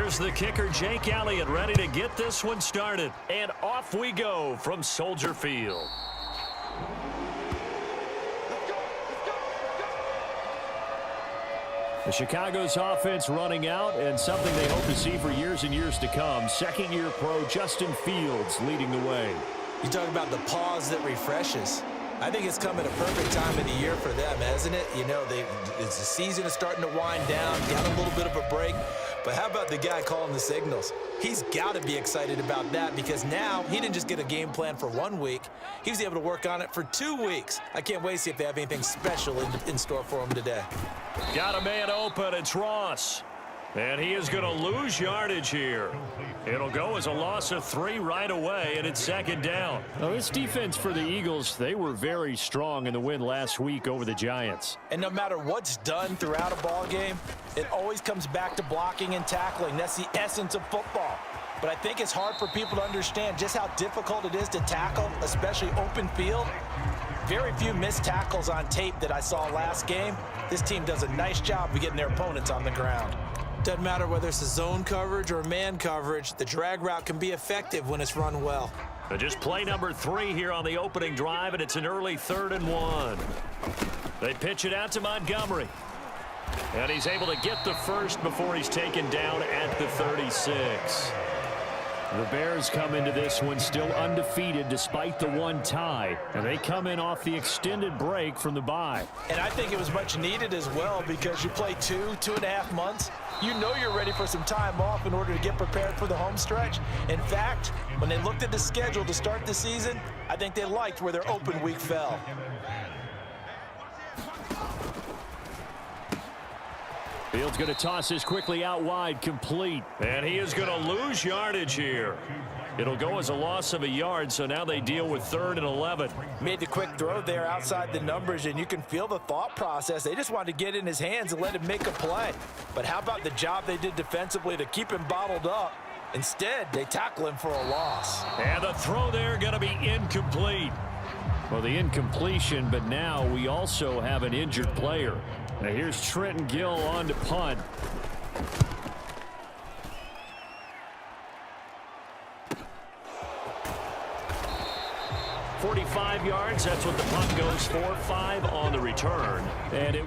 Here's the kicker, Jake Elliott, ready to get this one started. And off we go from Soldier Field. The Chicago's offense running out, and something they hope to see for years and years to come. Second-year pro Justin Fields leading the way. You talk about the pause that refreshes. I think it's come at a perfect time of the year for them, hasn't it? You know, the season is starting to wind down, got a little bit of a break. But how about the guy calling the signals? He's got to be excited about that because now he didn't just get a game plan for 1 week. He was able to work on it for 2 weeks. I can't wait to see if they have anything special in store for him today. Got a man open. It's Ross. And he is going to lose yardage here. It'll go as a loss of 3 right away, and it's second down. Now, this defense for the Eagles, they were very strong in the win last week over the Giants. And no matter what's done throughout a ball game, it always comes back to blocking and tackling. That's the essence of football. But I think it's hard for people to understand just how difficult it is to tackle, especially open field. Very few missed tackles on tape that I saw last game. This team does a nice job of getting their opponents on the ground. Doesn't matter whether it's a zone coverage or man coverage, the drag route can be effective when it's run well. But just play number 3 here on the opening drive, and it's an early 3rd and 1. They pitch it out to Montgomery. And he's able to get the first before he's taken down at the 36. The Bears come into this one still undefeated despite the 1 tie. And they come in off the extended break from the bye. And I think it was much needed as well because you play 2.5 months. You know you're ready for some time off in order to get prepared for the home stretch. In fact, when they looked at the schedule to start the season, I think they liked where their open week fell. Fields going to toss this quickly out wide, complete. And he is going to lose yardage here. It'll go as a loss of a yard, so now they deal with 3rd and 11. Made the quick throw there outside the numbers, and you can feel the thought process. They just wanted to get in his hands and let him make a play. But how about the job they did defensively to keep him bottled up? Instead, they tackle him for a loss. And the throw there going to be incomplete. Well, the incompletion, but now we also have an injured player. Now here's Trenton Gill on to punt. .45 yards, that's what the punt goes for. 5 on the return. And it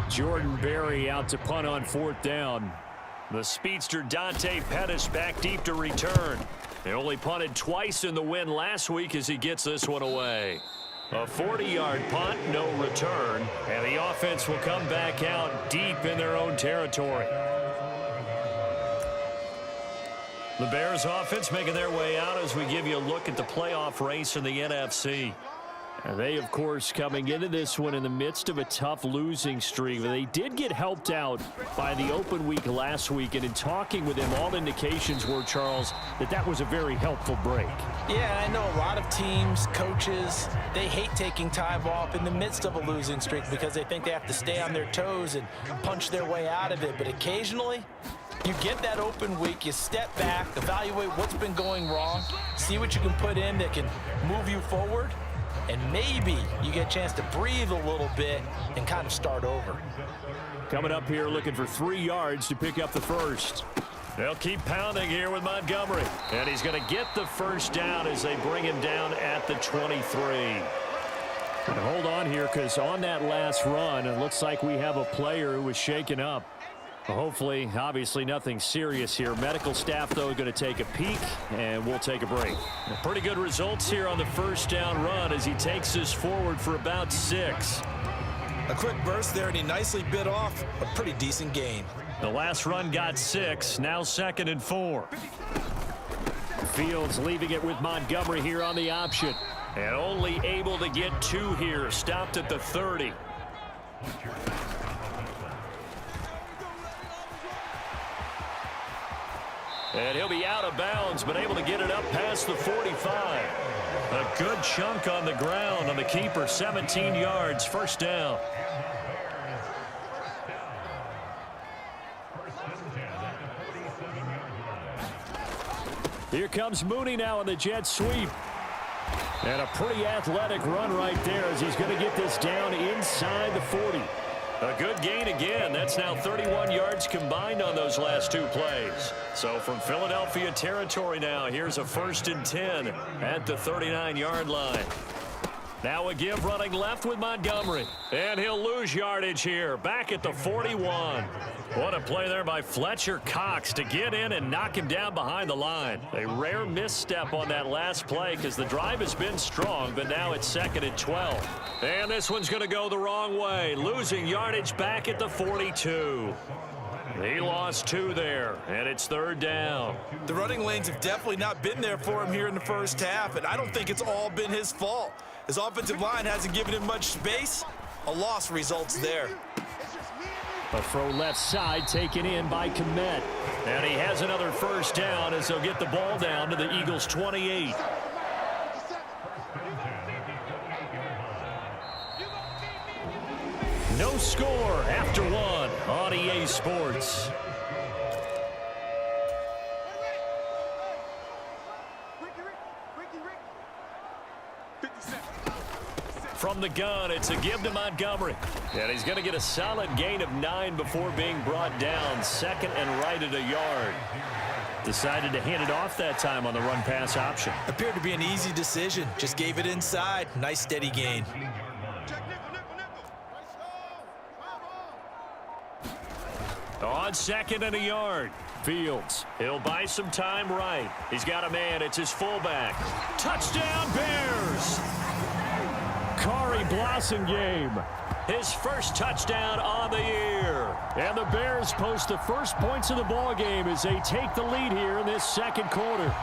Jordan Berry out to punt on 4th down. The speedster Dante Pettis back deep to return. They only punted twice in the win last week as he gets this one away. A 40-yard punt, no return, and the offense will come back out deep in their own territory. The Bears offense making their way out as we give you a look at the playoff race in the NFC. And they, of course, coming into this one in the midst of a tough losing streak. They did get helped out by the open week last week, and in talking with him, all indications were, Charles, that was a very helpful break. Yeah, I know a lot of teams, coaches, they hate taking time off in the midst of a losing streak because they think they have to stay on their toes and punch their way out of it. But occasionally, you get that open week, you step back, evaluate what's been going wrong, see what you can put in that can move you forward, and maybe you get a chance to breathe a little bit and kind of start over. Coming up here looking for 3 yards to pick up the first. They'll keep pounding here with Montgomery. And he's going to get the first down as they bring him down at the 23. And hold on here because on that last run, it looks like we have a player who was shaken up. Hopefully, obviously nothing serious here. Medical staff, though, going to take a peek, and we'll take a break. Pretty good results here on the first down run as he takes this forward for about 6. A quick burst there, and he nicely bit off a pretty decent gain. The last run got 6, now 2nd and 4. Fields leaving it with Montgomery here on the option. And only able to get 2 here, stopped at the 30. And he'll be out of bounds, but able to get it up past the 45. A good chunk on the ground on the keeper, 17 yards, first down. Here comes Mooney now in the jet sweep. And a pretty athletic run right there as he's going to get this down inside the 40. A good gain again. That's now 31 yards combined on those last two plays. So from Philadelphia territory now, here's a 1st and 10 at the 39-yard line. Now a give running left with Montgomery. And he'll lose yardage here, back at the 41. What a play there by Fletcher Cox to get in and knock him down behind the line. A rare misstep on that last play because the drive has been strong, but now it's 2nd and 12. And this one's going to go the wrong way, losing yardage back at the 42. He lost 2 there, and it's 3rd down. The running lanes have definitely not been there for him here in the first half, and I don't think it's all been his fault. His offensive line hasn't given him much space. A loss results there. A throw left side taken in by Kmet. And he has another 1st down as they'll get the ball down to the Eagles' 28. No score after 1 on EA Sports. From the gun, it's a give to Montgomery. And he's going to get a solid gain of 9 before being brought down. 2nd and right at a yard. Decided to hand it off that time on the run-pass option. Appeared to be an easy decision. Just gave it inside. Nice steady gain. On 2nd and a yard. Fields. He'll buy some time right. He's got a man. It's his fullback. Touchdown, Bears! Kari Blossingame, his first touchdown on the year. And the Bears post the first points of the ball game as they take the lead here in this 2nd quarter.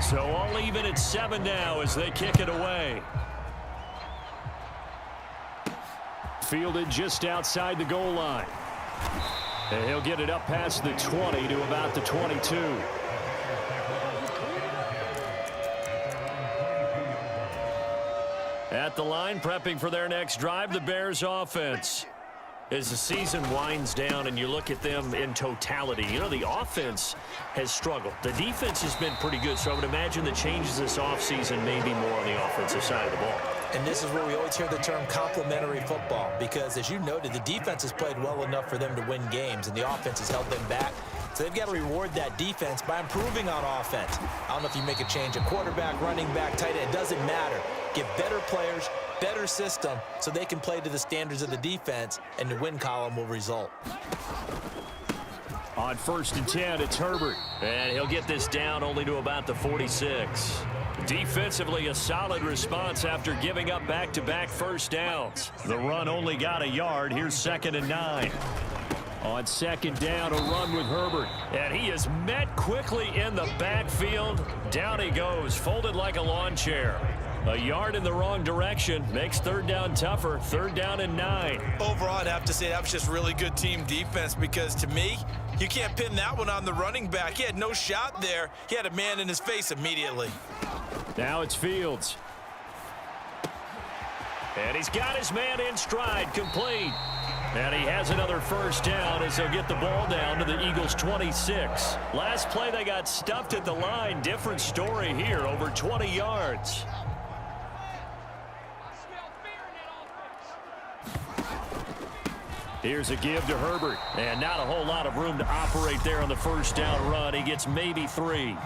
So all even at 7 now as they kick it away. Fielded just outside the goal line. And he'll get it up past the 20 to about the 22. At the line, prepping for their next drive, the Bears offense. As the season winds down and you look at them in totality, you know, the offense has struggled. The defense has been pretty good, so I would imagine the changes this offseason may be more on the offensive side of the ball. And this is where we always hear the term complementary football, because as you noted, the defense has played well enough for them to win games, and the offense has held them back. So they've got to reward that defense by improving on offense. I don't know if you make a change at quarterback, running back, tight end. It doesn't matter. Get better players, better system, so they can play to the standards of the defense, and the win column will result. On 1st and 10, it's Herbert. And he'll get this down only to about the 46. Defensively, a solid response after giving up back-to-back 1st downs. The run only got a yard. Here's 2nd and 9. On 2nd down, a run with Herbert. And he is met quickly in the backfield. Down he goes, folded like a lawn chair. A yard in the wrong direction makes 3rd down tougher. 3rd down and 9. Overall, I'd have to say that was just really good team defense, because to me, you can't pin that one on the running back. He had no shot there. He had a man in his face immediately. Now it's Fields. And he's got his man in stride, complete. And he has another 1st down as they'll get the ball down to the Eagles' 26. Last play, they got stuffed at the line. Different story here, over 20 yards. Here's a give to Herbert. And not a whole lot of room to operate there on the 1st down run. He gets maybe 3.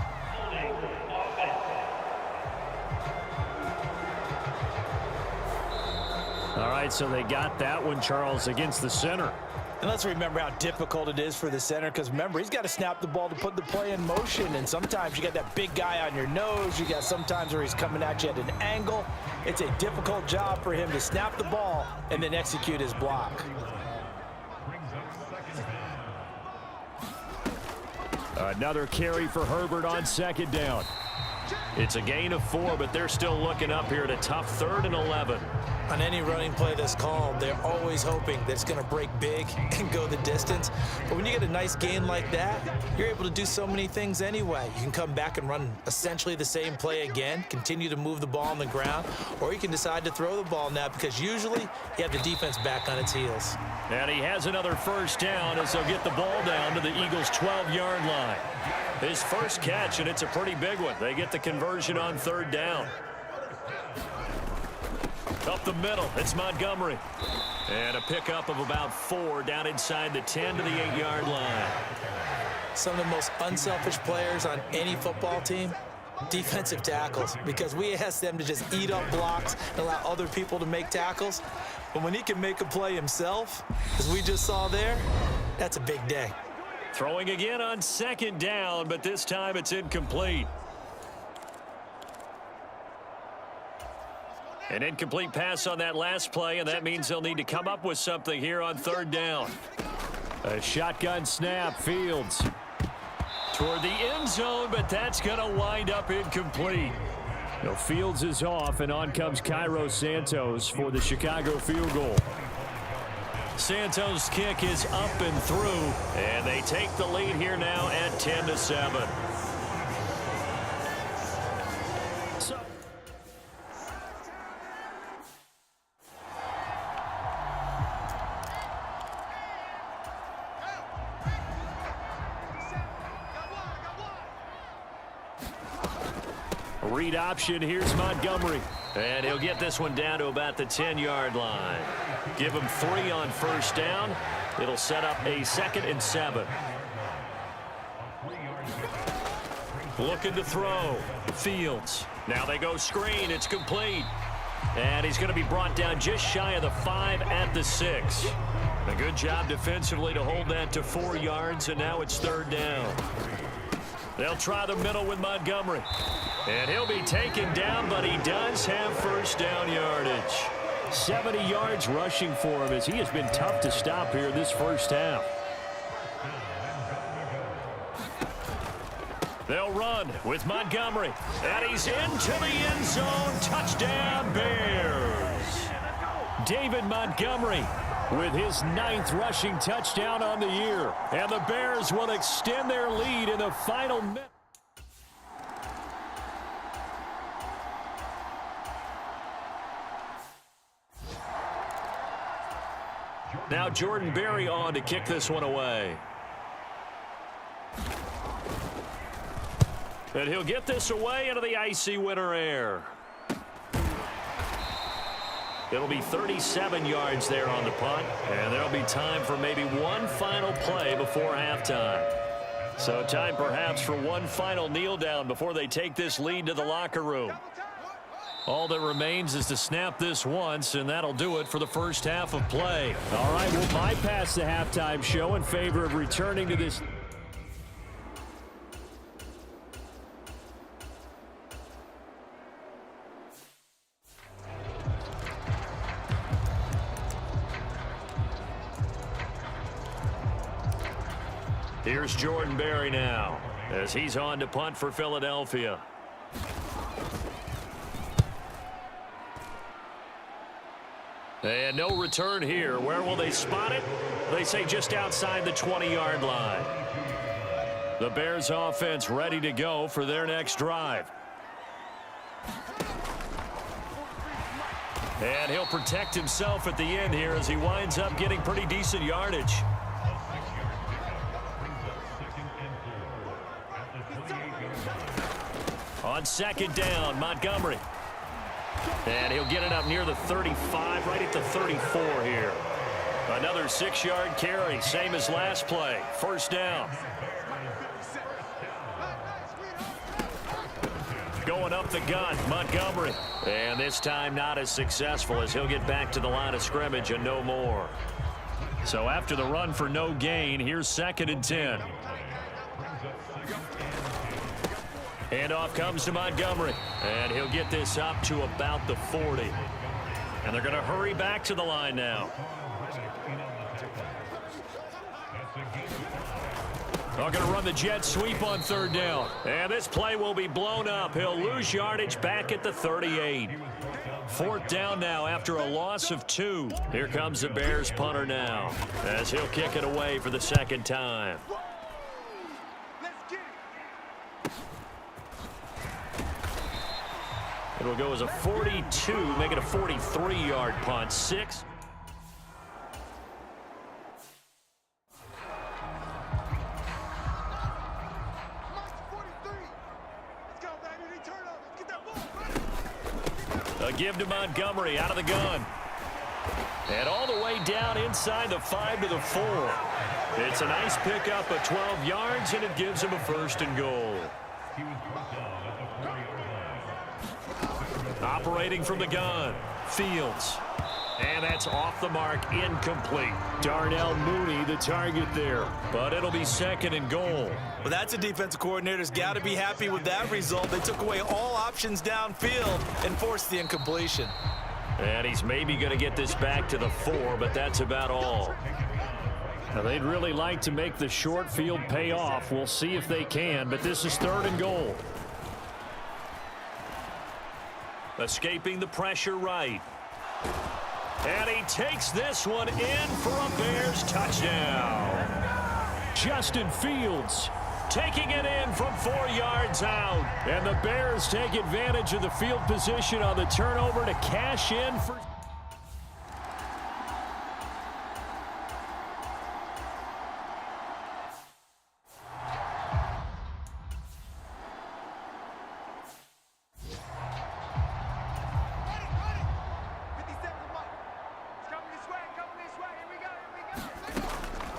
All right, so they got that one, Charles, against the center. And let's remember how difficult it is for the center, because remember, he's got to snap the ball to put the play in motion, and sometimes you got that big guy on your nose. You got sometimes where he's coming at you at an angle. It's a difficult job for him to snap the ball and then execute his block. Another carry for Herbert on 2nd down. It's a gain of 4, but they're still looking up here at a tough 3rd and 11. On any running play that's called, they're always hoping that it's going to break big and go the distance. But when you get a nice gain like that, you're able to do so many things anyway. You can come back and run essentially the same play again, continue to move the ball on the ground, or you can decide to throw the ball now because usually you have the defense back on its heels. And he has another first down as they'll get the ball down to the Eagles' 12-yard line. His first catch, and it's a pretty big one. They get the conversion on third down. Up the middle, it's Montgomery. And a pickup of about 4 down inside the 10 to the 8-yard line. Some of the most unselfish players on any football team, defensive tackles, because we ask them to just eat up blocks and allow other people to make tackles. But when he can make a play himself, as we just saw there, that's a big day. Throwing again on second down, but this time it's incomplete. An incomplete pass on that last play, and that means they'll need to come up with something here on third down. A shotgun snap, Fields. Toward the end zone, but that's going to wind up incomplete. No, Fields is off, and on comes Cairo Santos for the Chicago field goal. Santos' kick is up and through, and they take the lead here now at 10-7. Read option, here's Montgomery. And he'll get this one down to about the 10-yard line. Give him 3 on first down. It'll set up a 2nd and 7. Looking to throw. Fields. Now they go screen. It's complete. And he's going to be brought down just shy of the 5 at the 6. A good job defensively to hold that to 4 yards, and now it's third down. They'll try the middle with Montgomery. And he'll be taken down, but he does have first down yardage. 70 yards rushing for him as he has been tough to stop here this first half. They'll run with Montgomery. And he's into the end zone. Touchdown, Bears. David Montgomery with his 9th rushing touchdown on the year. And the Bears will extend their lead in the final minute. Now Jordan Berry on to kick this one away. And he'll get this away into the icy winter air. It'll be 37 yards there on the punt, and there'll be time for maybe one final play before halftime. So time perhaps for one final kneel down before they take this lead to the locker room. All that remains is to snap this once, and that'll do it for the first half of play. All right, we'll bypass the halftime show in favor of returning to this. Here's Jordan Berry now as he's on to punt for Philadelphia. And no return here. Where will they spot it? They say just outside the 20-yard line. The Bears offense ready to go for their next drive. And he'll protect himself at the end here as he winds up getting pretty decent yardage. On second down, Montgomery. And he'll get it up near the 35, right at the 34 here. Another 6-yard carry, same as last play. First down. Going up the gut, Montgomery. And this time not as successful as he'll get back to the line of scrimmage and no more. So after the run for no gain, here's 2nd and 10. Handoff comes to Montgomery, and he'll get this up to about the 40. And they're going to hurry back to the line now. They're going to run the jet sweep on third down. And this play will be blown up. He'll lose yardage back at the 38. Fourth down now after a loss of 2. Here comes the Bears punter now as he'll kick it away for the second time. It'll go as a 42, make it a 43-yard punt. 6. A give to Montgomery out of the gun. And all the way down inside the 5 to the 4. It's a nice pickup of 12 yards, and it gives him a 1st and goal. Operating from the gun, Fields. And that's off the mark, incomplete. Darnell Mooney, the target there. But it'll be 2nd and goal. Well, that's a defensive coordinator's got to be happy with that result. They took away all options downfield and forced the incompletion. And he's maybe going to get this back to the 4, but that's about all. Now, they'd really like to make the short field pay off. We'll see if they can, but this is 3rd and goal. Escaping the pressure right. And he takes this one in for a Bears touchdown. Justin Fields taking it in from 4 yards out. And the Bears take advantage of the field position on the turnover to cash in for...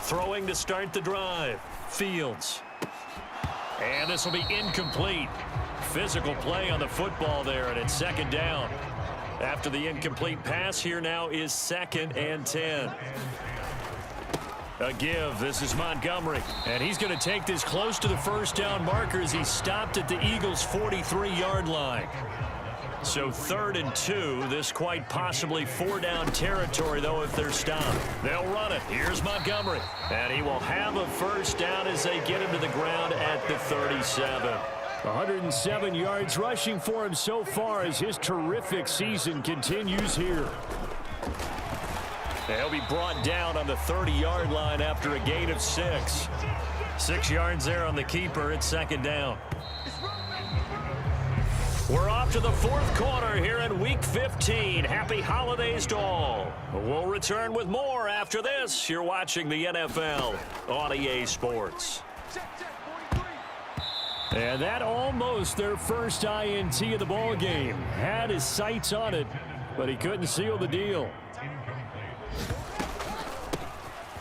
Throwing to start the drive. Fields. And this will be incomplete. Physical play on the football there, and it's 2nd down. After the incomplete pass, here now is 2nd and 10. A give. This is Montgomery. And he's going to take this close to the 1st down marker as he stopped at the Eagles' 43-yard line. So 3rd and 2, this quite possibly 4-down territory, though, if they're stopped. They'll run it. Here's Montgomery. And he will have a 1st down as they get him to the ground at the 37. 107 yards rushing for him so far as his terrific season continues here. He'll be brought down on the 30-yard line after a gain of 6. 6 yards there on the keeper. It's 2nd down. We're off to the 4th quarter here in Week 15. Happy holidays to all. We'll return with more after this. You're watching the NFL on EA Sports. And that almost their first INT of the ball game. Had his sights on it, but he couldn't seal the deal.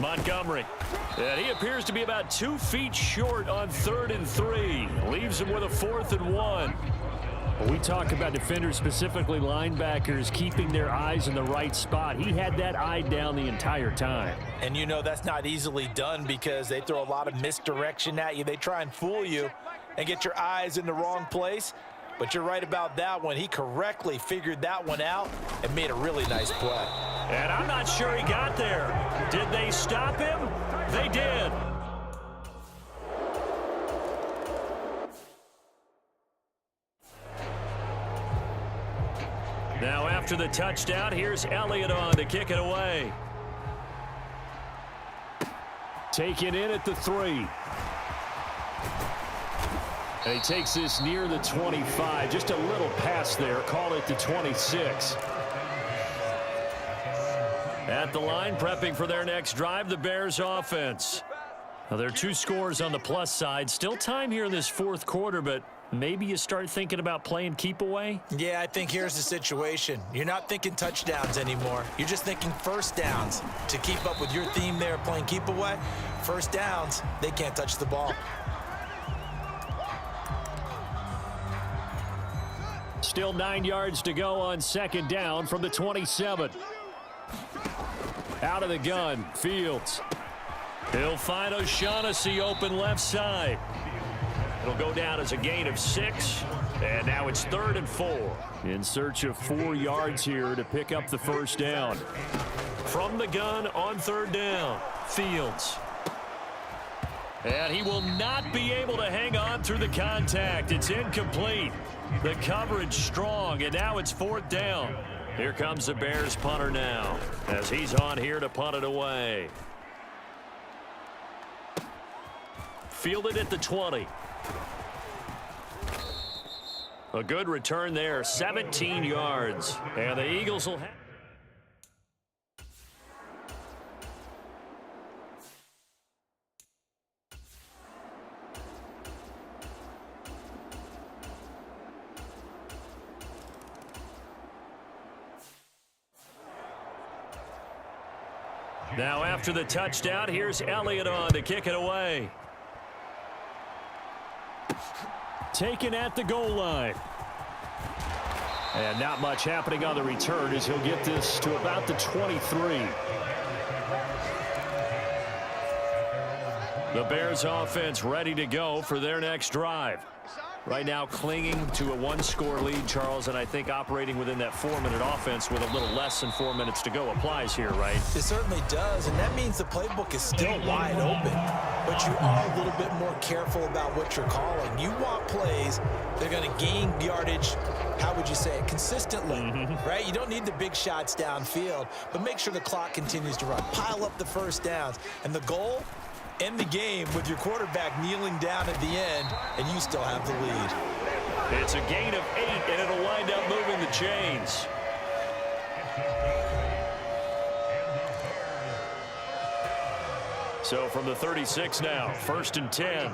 Montgomery. And he appears to be about 2 feet short on 3rd and 3. Leaves him with a 4th and 1. We talk about defenders, specifically linebackers, keeping their eyes in the right spot. He had that eye down the entire time. And you know that's not easily done because they throw a lot of misdirection at you. They try and fool you and get your eyes in the wrong place. But you're right about that one. He correctly figured that one out and made a really nice play. And I'm not sure he got there. Did they stop him? They did. Now after the touchdown, here's Elliott on to kick it away. Taken in at the 3. And he takes this near the 25. Just a little pass there. Call it the 26. At the line, prepping for their next drive, the Bears offense. Now, there are 2 scores on the plus side. Still time here in this 4th quarter, but maybe you start thinking about playing keep away? Yeah, I think here's the situation. You're not thinking touchdowns anymore. You're just thinking 1st downs. To keep up with your theme there, playing keep away, 1st downs, they can't touch the ball. Still 9 yards to go on 2nd down from the 27. Out of the gun, Fields. He'll find O'Shaughnessy open left side. It'll go down as a gain of 6, and now it's 3rd and 4. In search of 4 yards here to pick up the 1st down. From the gun on 3rd down, Fields. And he will not be able to hang on through the contact. It's incomplete. The coverage strong, and now it's 4th down. Here comes the Bears punter now, as he's on here to punt it away. Fielded at the 20. A good return there, 17 yards. And the Eagles will have... Now after the touchdown, here's Elliott on to kick it away. Taken at the goal line. And not much happening on the return as he'll get this to about the 23. The Bears offense ready to go for their next drive. Right now clinging to a 1-score lead, Charles, and I think operating within that 4-minute offense with a little less than 4 minutes to go applies here, right? It certainly does, and that means the playbook is still wide open, but you are a little bit more careful about what you're calling. You want plays that are going to gain yardage, how would you say it, consistently, right? You don't need the big shots downfield, but make sure the clock continues to run. Pile up the first downs, and the goal, end the game with your quarterback kneeling down at the end, and you still have the lead. It's a gain of 8, and it'll wind up moving the chains. So from the 36 now, 1st and 10.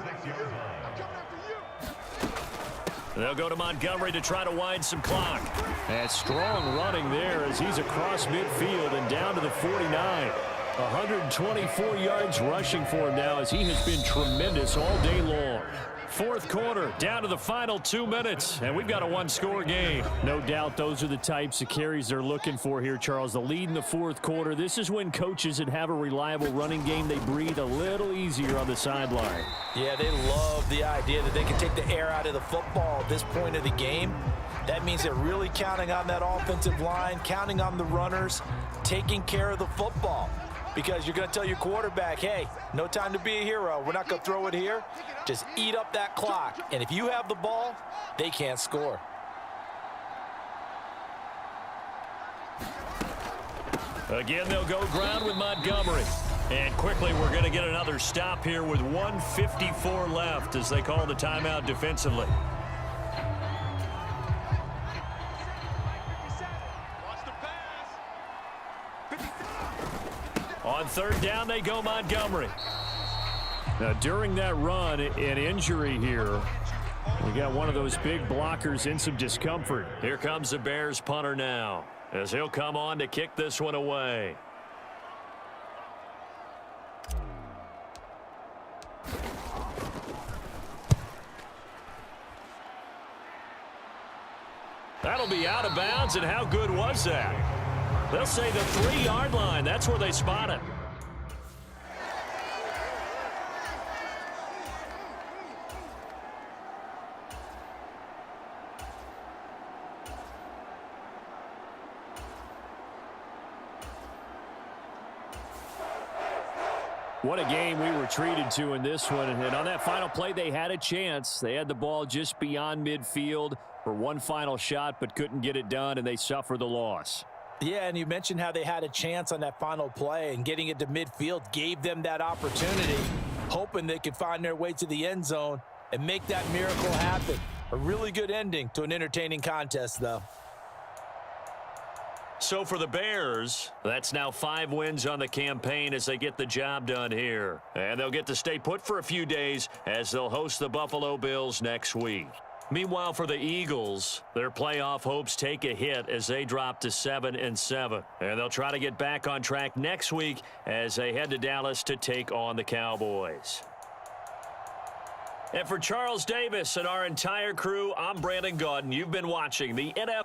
They'll go to Montgomery to try to wind some clock. And strong running there as he's across midfield and down to the 49. 124 yards rushing for him now as he has been tremendous all day long. 4th quarter, down to the final 2 minutes, and we've got a 1-score game. No doubt those are the types of carries they're looking for here, Charles. The lead in the 4th quarter. This is when coaches that have a reliable running game, they breathe a little easier on the sideline. Yeah, they love the idea that they can take the air out of the football at this point of the game. That means they're really counting on that offensive line, counting on the runners, taking care of the football. Because you're going to tell your quarterback, hey, no time to be a hero. We're not going to throw it here. Just eat up that clock. And if you have the ball, they can't score. Again, they'll go ground with Montgomery. And quickly, we're going to get another stop here with 1:54 left as they call the timeout defensively. On 3rd down, they go Montgomery. Now, during that run, an injury here. We got one of those big blockers in some discomfort. Here comes the Bears punter now as he'll come on to kick this one away. That'll be out of bounds, and how good was that? They'll say the 3-yard line. That's where they spot it. What a game we were treated to in this one. And on that final play, they had a chance. They had the ball just beyond midfield for one final shot, but couldn't get it done, and they suffer the loss. Yeah, and you mentioned how they had a chance on that final play, and getting it to midfield gave them that opportunity, hoping they could find their way to the end zone and make that miracle happen. A really good ending to an entertaining contest, though. So for the Bears, that's now 5 wins on the campaign as they get the job done here. And they'll get to stay put for a few days as they'll host the Buffalo Bills next week. Meanwhile, for the Eagles, their playoff hopes take a hit as they drop to 7-7. And they'll try to get back on track next week as they head to Dallas to take on the Cowboys. And for Charles Davis and our entire crew, I'm Brandon Gaudin. You've been watching the NFL.